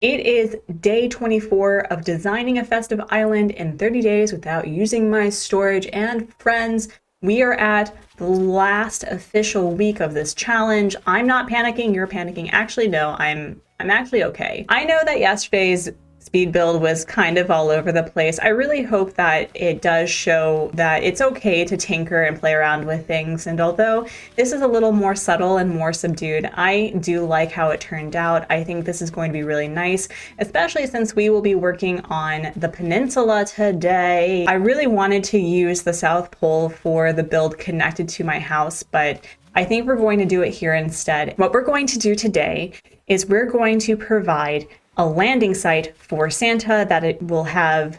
It is day 24 of designing a festive island in 30 days without using my storage. And friends, we are at the last official week of this challenge. I'm not panicking, you're panicking. Actually, no, I'm actually okay. I know that yesterday's speed build was kind of all over the place. I really hope that it does show that it's okay to tinker and play around with things. And although this is a little more subtle and more subdued, I do like how it turned out. I think this is going to be really nice, especially since we will be working on the peninsula today. I really wanted to use the South Pole for the build connected to my house, but I think we're going to do it here instead. What we're going to do today is we're going to provide a landing site for Santa that it will have,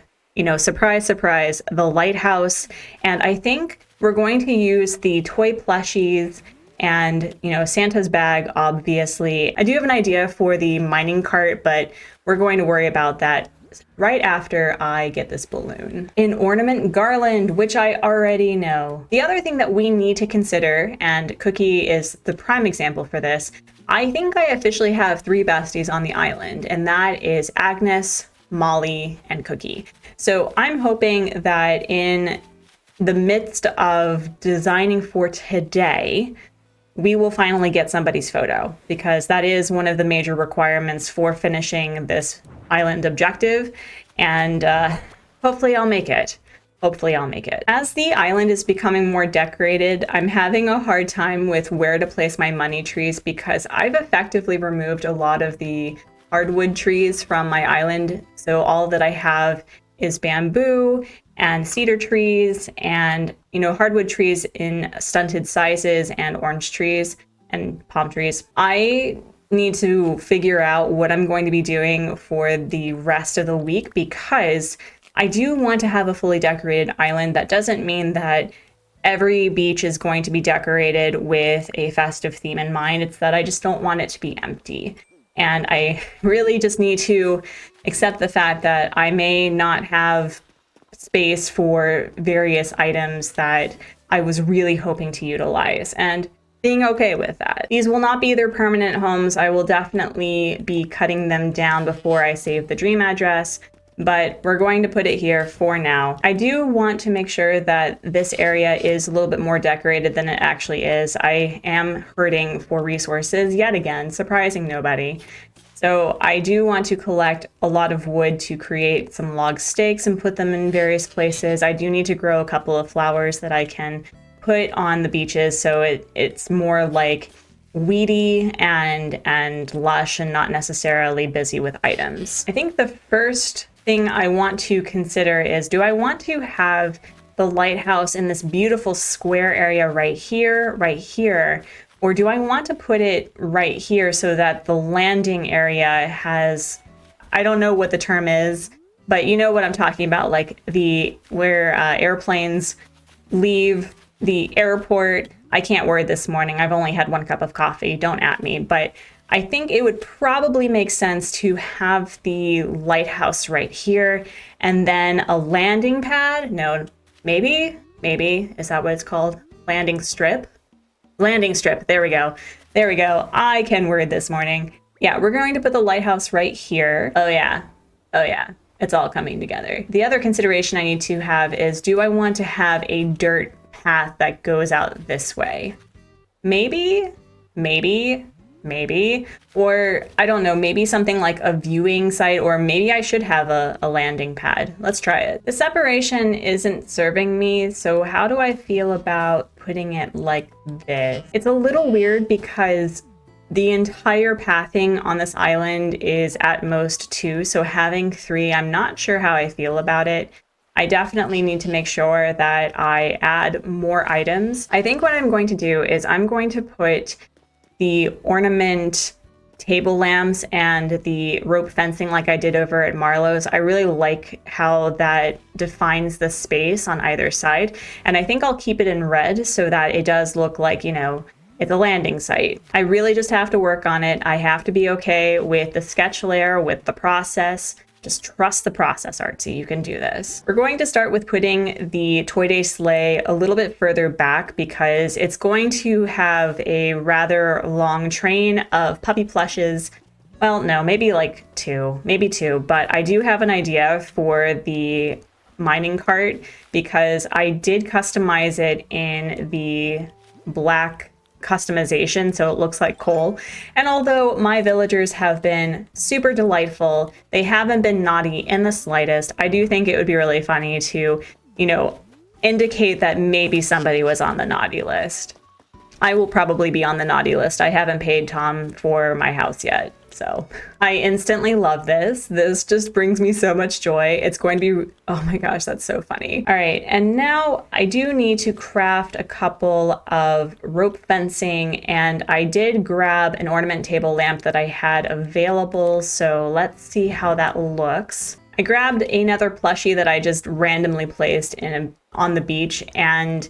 surprise, surprise, the lighthouse. And I think we're going to use the toy plushies and, Santa's bag, obviously. I do have an idea for the mining cart, but we're going to worry about that right after I get this balloon. An ornament garland, which I already know. The other thing that we need to consider, and Cookie is the prime example for this, I think I officially have 3 besties on the island, and that is Agnes, Molly, and Cookie. So I'm hoping that in the midst of designing for today, we will finally get somebody's photo, because that is one of the major requirements for finishing this island objective, and hopefully I'll make it. Hopefully I'll make it. As the island is becoming more decorated, I'm having a hard time with where to place my money trees because I've effectively removed a lot of the hardwood trees from my island. So all that I have is bamboo and cedar trees and, hardwood trees in stunted sizes and orange trees and palm trees. I need to figure out what I'm going to be doing for the rest of the week because I do want to have a fully decorated island. That doesn't mean that every beach is going to be decorated with a festive theme in mind. It's that I just don't want it to be empty. And I really just need to accept the fact that I may not have space for various items that I was really hoping to utilize. And being okay with that. These will not be their permanent homes. I will definitely be cutting them down before I save the dream address, but we're going to put it here for now. I do want to make sure that this area is a little bit more decorated than it actually is. I am hurting for resources yet again, surprising nobody. So I do want to collect a lot of wood to create some log stakes and put them in various places. I do need to grow a couple of flowers that I can put on the beaches so it's more like weedy and lush and not necessarily busy with items. I think the first thing I want to consider is, do I want to have the lighthouse in this beautiful square area right here, or do I want to put it right here so that the landing area has, I don't know what the term is, but you know what I'm talking about, like where airplanes leave the airport. I can't word this morning. I've only had 1 cup of coffee. Don't at me. But I think it would probably make sense to have the lighthouse right here and then a landing pad. No, maybe. Is that what it's called? Landing strip. There we go. I can word this morning. Yeah, we're going to put the lighthouse right here. Oh yeah. It's all coming together. The other consideration I need to have is, do I want to have a dirt path that goes out this way? Maybe, or I don't know, maybe something like a viewing site, or maybe I should have a landing pad. Let's try it. The separation isn't serving me, so how do I feel about putting it like this? It's a little weird because the entire pathing on this island is at most 2, so having 3, I'm not sure how I feel about it. I definitely need to make sure that I add more items. I think what I'm going to do is I'm going to put the ornament table lamps and the rope fencing like I did over at Marlowe's. I really like how that defines the space on either side. And I think I'll keep it in red so that it does look like, it's a landing site. I really just have to work on it. I have to be okay with the sketch layer, with the process. Just trust the process, Artsy. You can do this. We're going to start with putting the Toy Day sleigh a little bit further back because it's going to have a rather long train of puppy plushes Well, no, maybe like maybe two, but I do have an idea for the mining cart because I did customize it in the black customization, so it looks like coal. And although my villagers have been super delightful, they haven't been naughty in the slightest. I do think it would be really funny to, you know, indicate that maybe somebody was on the naughty list. I will probably be on the naughty list. I haven't paid Tom for my house yet. So I instantly love this. This just brings me so much joy. It's going to be, oh my gosh, that's so funny. All right, and now I do need to craft a couple of rope fencing, and I did grab an ornament table lamp that I had available. So let's see how that looks. I grabbed another plushie that I just randomly placed on the beach, and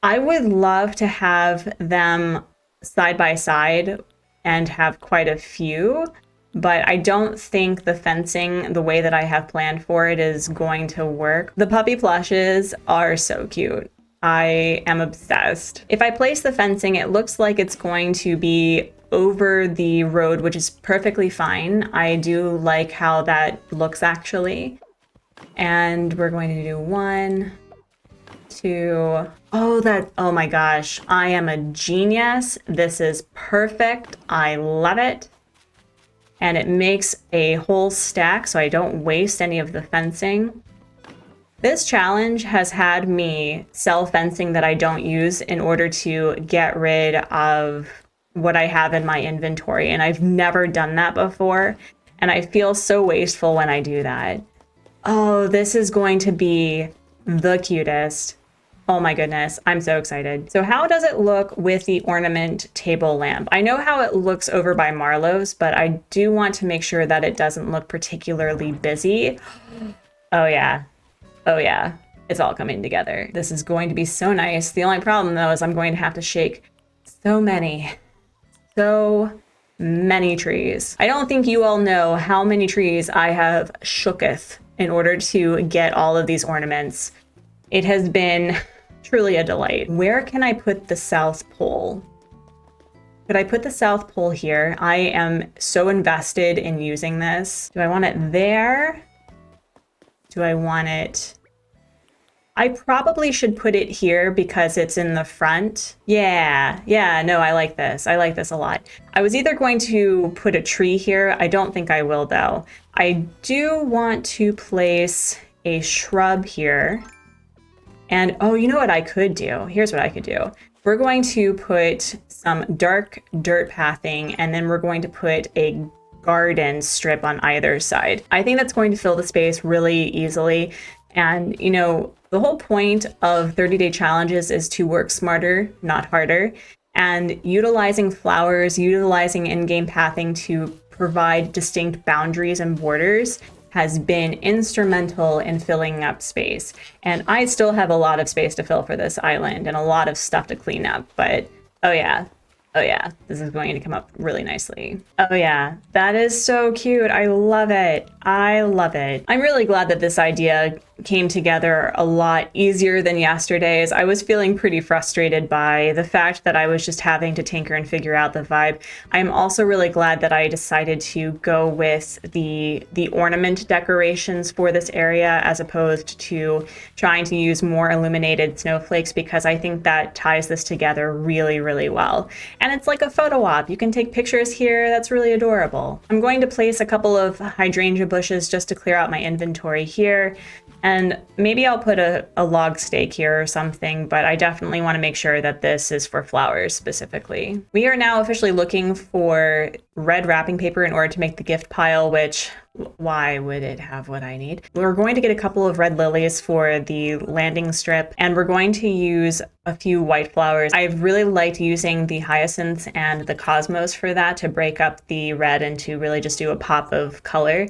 I would love to have them side by side and have quite a few, but I don't think the fencing, the way that I have planned for it, is going to work. The puppy plushes are so cute. I am obsessed. If I place the fencing, it looks like it's going to be over the road, which is perfectly fine. I do like how that looks actually. And we're going to do 1, 2. Oh my gosh, I am a genius. This is perfect. I love it. And it makes a whole stack so I don't waste any of the fencing. This challenge has had me sell fencing that I don't use in order to get rid of what I have in my inventory. And I've never done that before. And I feel so wasteful when I do that. Oh, this is going to be the cutest. Oh my goodness, I'm so excited. So how does it look with the ornament table lamp? I know how it looks over by Marlowe's, but I do want to make sure that it doesn't look particularly busy. Oh yeah, it's all coming together. This is going to be so nice. The only problem though is I'm going to have to shake so many trees. I don't think you all know how many trees I have shooketh in order to get all of these ornaments. It has been truly a delight. Where can I put the South Pole? Could I put the South Pole here? I am so invested in using this. Do I want it there? Do I want it? I probably should put it here because it's in the front. Yeah, no, I like this. I like this a lot. I was either going to put a tree here. I don't think I will though. I do want to place a shrub here. And oh, you know what I could do? Here's what I could do. We're going to put some dark dirt pathing, and then we're going to put a garden strip on either side. I think that's going to fill the space really easily. And you know, the whole point of 30-day challenges is to work smarter, not harder. And utilizing flowers, utilizing in-game pathing to provide distinct boundaries and borders has been instrumental in filling up space. And I still have a lot of space to fill for this island and a lot of stuff to clean up, but oh yeah, this is going to come up really nicely. Oh yeah, that is so cute. I love it. I love it. I'm really glad that this idea came together a lot easier than yesterday's. I was feeling pretty frustrated by the fact that I was just having to tinker and figure out the vibe. I'm also really glad that I decided to go with the ornament decorations for this area as opposed to trying to use more illuminated snowflakes, because I think that ties this together really, really well. And it's like a photo op. You can take pictures here. That's really adorable. I'm going to place a couple of hydrangea bushes just to clear out my inventory here. And maybe I'll put a log stake here or something, but I definitely want to make sure that this is for flowers specifically. We are now officially looking for red wrapping paper in order to make the gift pile, which, why would it have what I need? We're going to get a couple of red lilies for the landing strip, and we're going to use a few white flowers. I've really liked using the hyacinths and the cosmos for that to break up the red and to really just do a pop of color.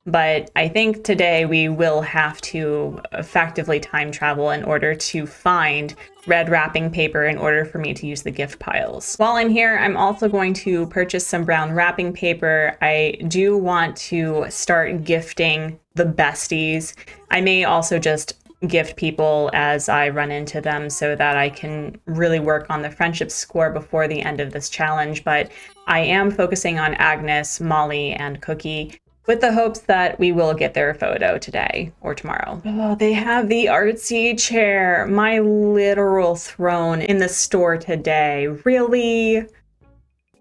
But I think today we will have to effectively time travel in order to find red wrapping paper in order for me to use the gift piles. While I'm here, I'm also going to purchase some brown wrapping paper. I do want to start gifting the besties. I may also just gift people as I run into them so that I can really work on the friendship score before the end of this challenge. But I am focusing on Agnes, Molly, and Cookie with the hopes that we will get their photo today or tomorrow. Oh, they have the Artsy chair, my literal throne in the store today. Really?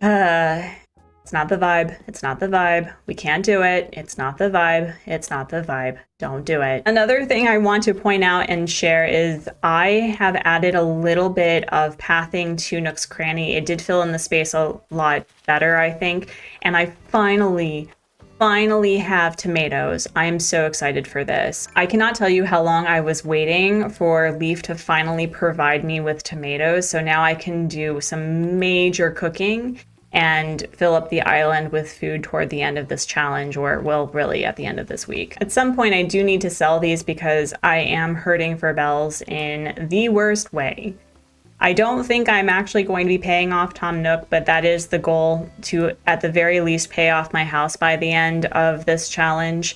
It's not the vibe. It's not the vibe. We can't do it. It's not the vibe. It's not the vibe. Don't do it. Another thing I want to point out and share is I have added a little bit of pathing to Nook's Cranny. It did fill in the space a lot better, I think. And I finally have tomatoes. I am so excited for this. I cannot tell you how long I was waiting for Leaf to finally provide me with tomatoes. So now I can do some major cooking and fill up the island with food toward the end of this challenge, or well, really at the end of this week. At some point, I do need to sell these because I am hurting for bells in the worst way. I don't think I'm actually going to be paying off Tom Nook, but that is the goal, to at the very least pay off my house by the end of this challenge.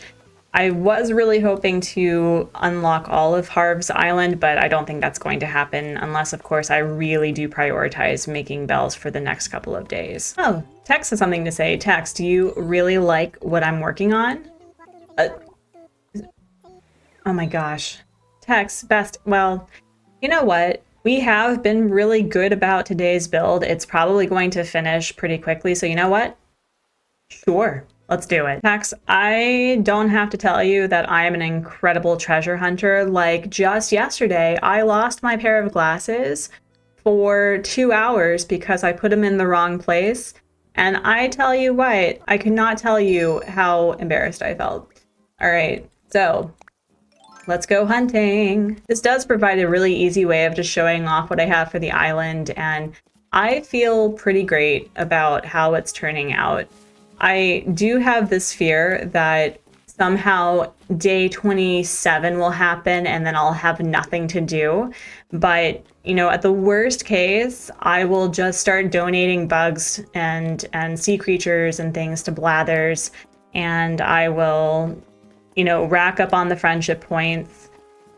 I was really hoping to unlock all of Harv's Island, but I don't think that's going to happen unless, of course, I really do prioritize making bells for the next couple of days. Oh, Tex has something to say. Tex, do you really like what I'm working on? Oh my gosh. Tex, best. Well, you know what? We have been really good about today's build. It's probably going to finish pretty quickly, so you know what? Sure. Let's do it. Tex, I don't have to tell you that I am an incredible treasure hunter. Like just yesterday, I lost my pair of glasses for 2 hours because I put them in the wrong place. And I tell you what, I cannot tell you how embarrassed I felt. All right, so let's go hunting. This does provide a really easy way of just showing off what I have for the island. And I feel pretty great about how it's turning out. I do have this fear that somehow day 27 will happen and then I'll have nothing to do. But, you know, at the worst case, I will just start donating bugs and sea creatures and things to Blathers. And I will, you know, rack up on the friendship points.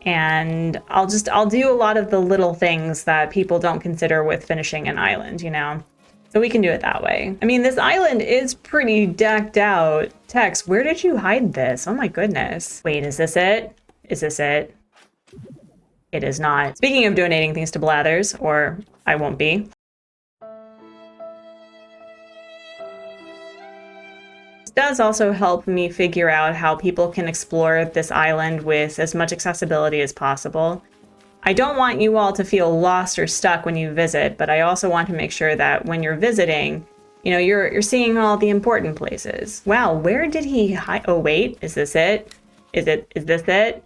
And I'll do a lot of the little things that people don't consider with finishing an island, you know? So we can do it that way. I mean, this island is pretty decked out. Tex, where did you hide this? Oh my goodness. Wait, is this it? Is this it? It is not. Speaking of donating things to Blathers, or I won't be. This does also help me figure out how people can explore this island with as much accessibility as possible. I don't want you all to feel lost or stuck when you visit, but I also want to make sure that when you're visiting, you know, you're seeing all the important places. Wow, where did he hide? Oh, wait, is this it? Is this it?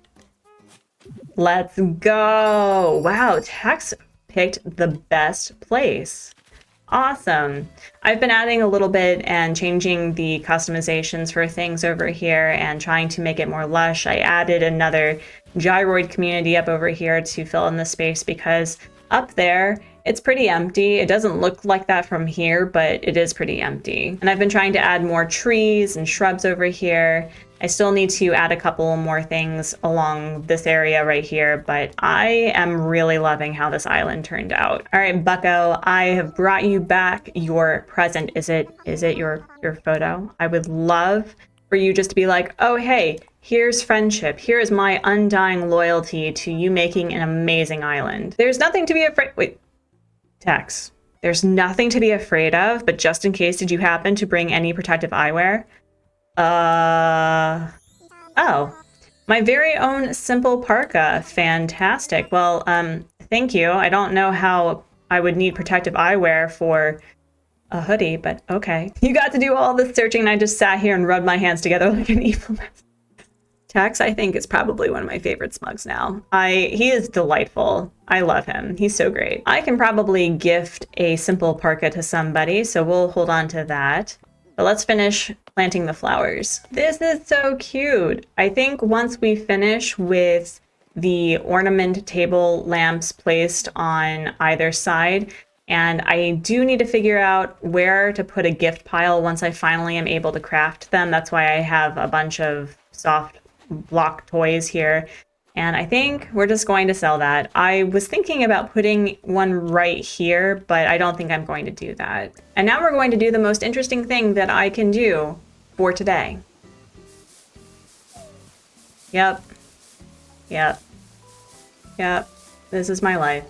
Let's go. Wow, Tex picked the best place. Awesome. I've been adding a little bit and changing the customizations for things over here and trying to make it more lush. I added another gyroid community up over here to fill in the space because up there it's pretty empty. It doesn't look like that from here, but it is pretty empty. And I've been trying to add more trees and shrubs over here. I still need to add a couple more things along this area right here, but I am really loving how this island turned out. All right, Bucko, I have brought you back your present. Is it your photo? I would love for you just to be like, oh, hey, here's friendship. Here is my undying loyalty to you making an amazing island. There's nothing to be afraid. Wait, Tex. There's nothing to be afraid of, but just in case, did you happen to bring any protective eyewear? Oh, my very own simple parka. Fantastic. Well, thank you. I don't know how I would need protective eyewear for a hoodie, but okay. You got to do all this searching and I just sat here and rubbed my hands together like an evil mess. Tex, I think, is probably one of my favorite smugs now. He is delightful. I love him. He's so great. I can probably gift a simple parka to somebody, so we'll hold on to that. But let's finish planting the flowers. This is so cute. I think once we finish with the ornament table lamps placed on either side, and I do need to figure out where to put a gift pile once I finally am able to craft them. That's why I have a bunch of soft block toys here. And I think we're just going to sell that. I was thinking about putting one right here, but I don't think I'm going to do that. And now we're going to do the most interesting thing that I can do for today. Yep. Yep. Yep. This is my life.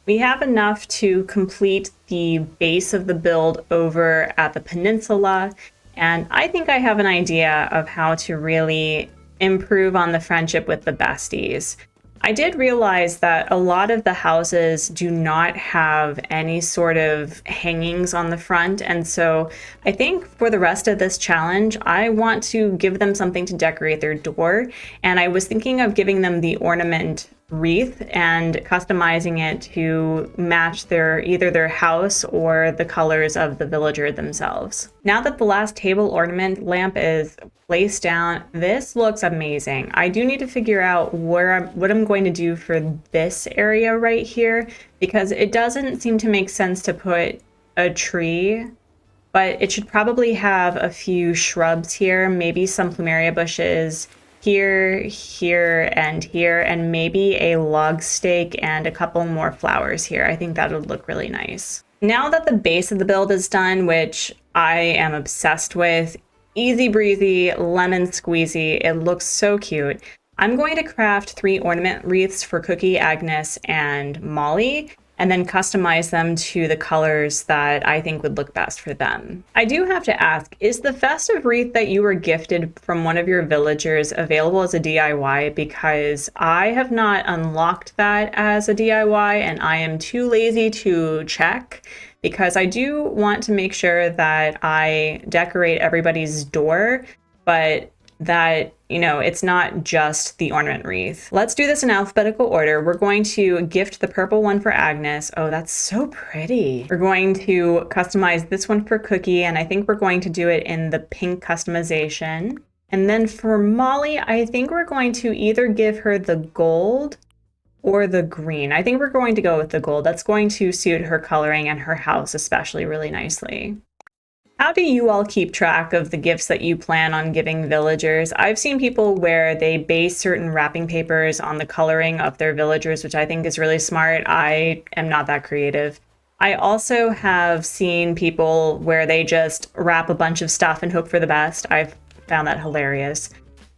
We have enough to complete the base of the build over at the peninsula, and I think I have an idea of how to really improve on the friendship with the besties. I did realize that a lot of the houses do not have any sort of hangings on the front, and so I think for the rest of this challenge, I want to give them something to decorate their door, and I was thinking of giving them the ornament wreath and customizing it to match either their house or the colors of the villager themselves. Now that the last table ornament lamp is placed down, this looks amazing. I do need to figure out what I'm going to do for this area right here, because it doesn't seem to make sense to put a tree, but it should probably have a few shrubs here, maybe some plumeria bushes, here, and maybe a log stake and a couple more flowers here. I think that would look really nice. Now that the base of the build is done, which I am obsessed with, easy breezy, lemon squeezy, it looks so cute. I'm going to craft 3 ornament wreaths for Cookie, Agnes, and Molly, and then customize them to the colors that I think would look best for them. I do have to ask, is the festive wreath that you were gifted from one of your villagers available as a DIY? Because I have not unlocked that as a DIY, and I am too lazy to check, because I do want to make sure that I decorate everybody's door, but that, you know, it's not just the ornament wreath. Let's do this in alphabetical order. We're going to gift the purple one for Agnes. Oh, that's so pretty. We're going to customize this one for Cookie, and I think we're going to do it in the pink customization. And then for Molly, I think we're going to either give her the gold or the green. I think we're going to go with the gold. That's going to suit her coloring and her house especially really nicely. How do you all keep track of the gifts that you plan on giving villagers? I've seen people where they base certain wrapping papers on the coloring of their villagers, which I think is really smart. I am not that creative. I also have seen people where they just wrap a bunch of stuff and hope for the best. I've found that hilarious.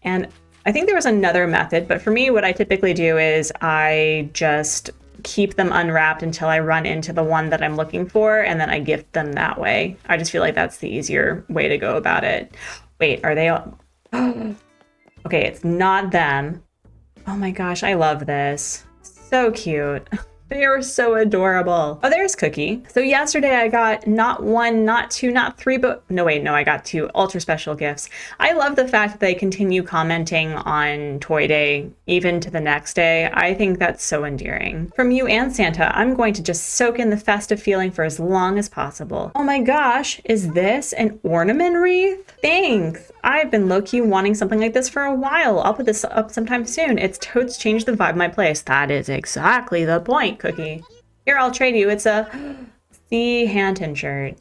And I think there was another method, but for me, what I typically do is I just keep them unwrapped until I run into the one that I'm looking for, and then I gift them that way. I just feel like that's the easier way to go about it. Wait, are they all... Okay, it's not them. Oh my gosh, I love this. So cute. They are so adorable. Oh, there's Cookie. So yesterday I got not 1, not 2, not 3, but no, wait, no, I got 2 ultra special gifts. I love the fact that they continue commenting on Toy Day, even to the next day. I think that's so endearing. From you and Santa, I'm going to just soak in the festive feeling for as long as possible. Oh my gosh, is this an ornament wreath? Thanks. I've been low-key wanting something like this for a while. I'll put this up sometime soon. It's totes changed the vibe of my place. That is exactly the point, Cookie. Here, I'll trade you. It's a C. Hanton shirt.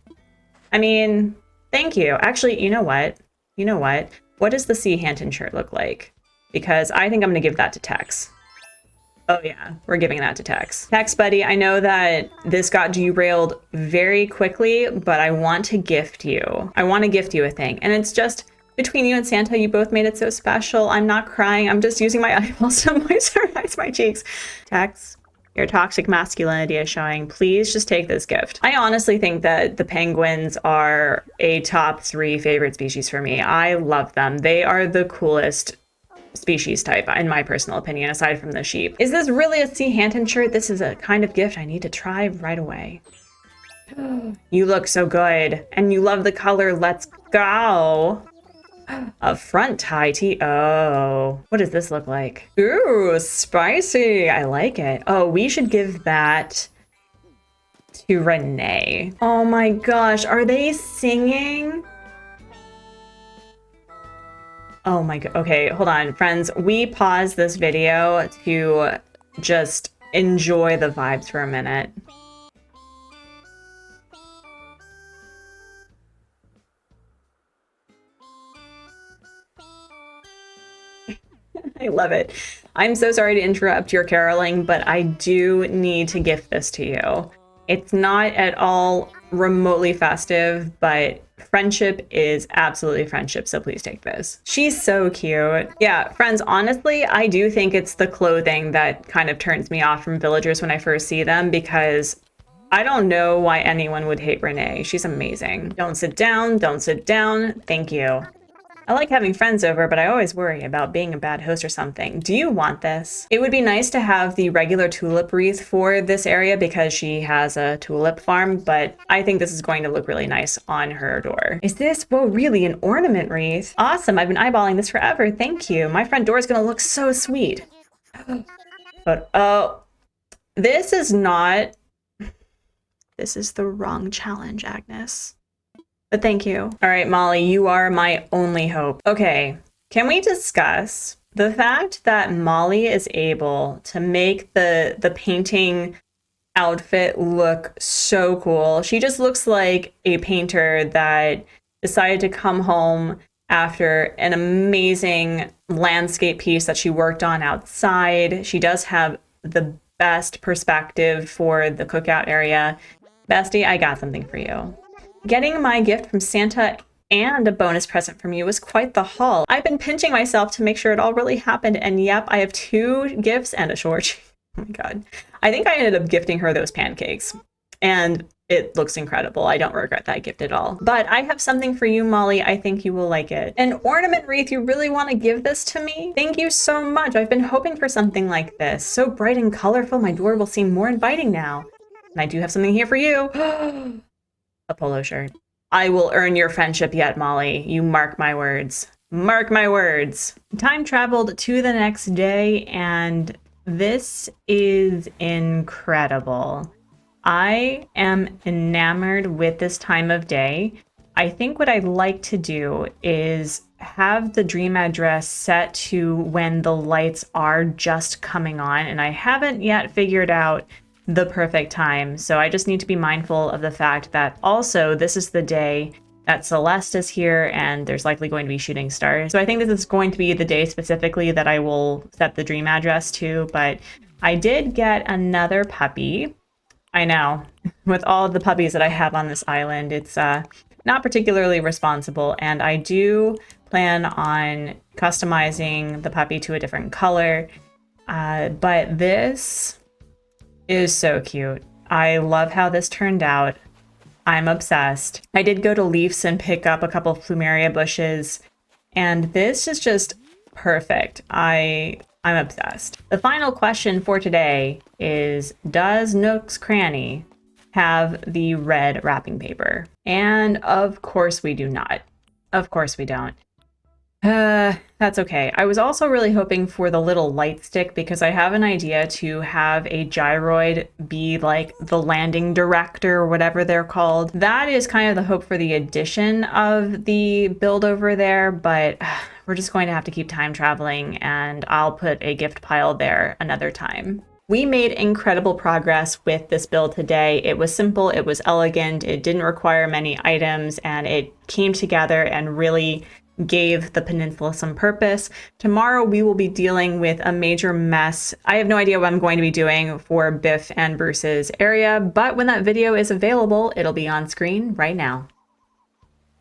I mean, thank you. Actually, you know what? You know what? What does the C. Hanton shirt look like? Because I think I'm going to give that to Tex. Oh yeah, we're giving that to Tex. Tex, buddy, I know that this got derailed very quickly, but I want to gift you. I want to gift you a thing. And it's just... between you and Santa, you both made it so special. I'm not crying. I'm just using my eyeballs to moisturize my cheeks. Tex, your toxic masculinity is showing. Please just take this gift. I honestly think that the penguins are a top 3 favorite species for me. I love them. They are the coolest species type, in my personal opinion, aside from the sheep. Is this really a C. Hanton shirt? This is a kind of gift I need to try right away. You look so good. And you love the color. Let's go. A front tie tee. Oh, what does this look like? Ooh, spicy. I like it. Oh, we should give that to Renee. Oh my gosh, are they singing? Oh my god. Okay, hold on, friends. We pause this video to just enjoy the vibes for a minute. I love it. I'm so sorry to interrupt your caroling, but I do need to gift this to you. It's not at all remotely festive, but friendship is absolutely friendship, so please take this. She's so cute. Yeah, friends, honestly, I do think it's the clothing that kind of turns me off from villagers when I first see them, because I don't know why anyone would hate Renee. She's amazing. Don't sit down, don't sit down. Thank you. I like having friends over, but I always worry about being a bad host or something. Do you want this? It would be nice to have the regular tulip wreath for this area because she has a tulip farm, but I think this is going to look really nice on her door. Is this, whoa, really an ornament wreath? Awesome, I've been eyeballing this forever, thank you. My front door is gonna look so sweet. But, oh, this is not, this is the wrong challenge, Agnes. But thank you. All right, Molly, you are my only hope. Okay, can we discuss the fact that Molly is able to make the painting outfit look so cool? She just looks like a painter that decided to come home after an amazing landscape piece that she worked on outside. She does have the best perspective for the cookout area. Bestie, I got something for you. Getting my gift from Santa and a bonus present from you was quite the haul. I've been pinching myself to make sure it all really happened, and yep, I have 2 gifts and a short. Oh my god. I think I ended up gifting her those pancakes, and it looks incredible. I don't regret that gift at all. But I have something for you, Molly. I think you will like it. An ornament wreath, you really want to give this to me? Thank you so much. I've been hoping for something like this. So bright and colorful, my door will seem more inviting now. And I do have something here for you. A polo shirt. I will earn your friendship yet, Molly. You mark my words. Mark my words. Time traveled to the next day, and this is incredible. I am enamored with this time of day. I think what I'd like to do is have the dream address set to when the lights are just coming on, and I haven't yet figured out the perfect time. So I just need to be mindful of the fact that also this is the day that Celeste is here and there's likely going to be shooting stars. So I think this is going to be the day specifically that I will set the dream address to, but I did get another puppy. I know, with all the puppies that I have on this island, it's not particularly responsible, and I do plan on customizing the puppy to a different color, but this is so cute. I love how this turned out. I'm obsessed. I did go to Leafs and pick up a couple of plumeria bushes, and this is just perfect. I'm obsessed. The final question for today is, does Nook's Cranny have the red wrapping paper? And of course we do not. Of course we don't. That's okay. I was also really hoping for the little light stick because I have an idea to have a gyroid be like the landing director or whatever they're called. That is kind of the hope for the addition of the build over there, but we're just going to have to keep time traveling, and I'll put a gift pile there another time. We made incredible progress with this build today. It was simple, it was elegant, it didn't require many items, and it came together and really gave the peninsula some purpose. Tomorrow we will be dealing with a major mess. I have no idea what I'm going to be doing for Biff and Bruce's area, but when that video is available, it'll be on screen right now.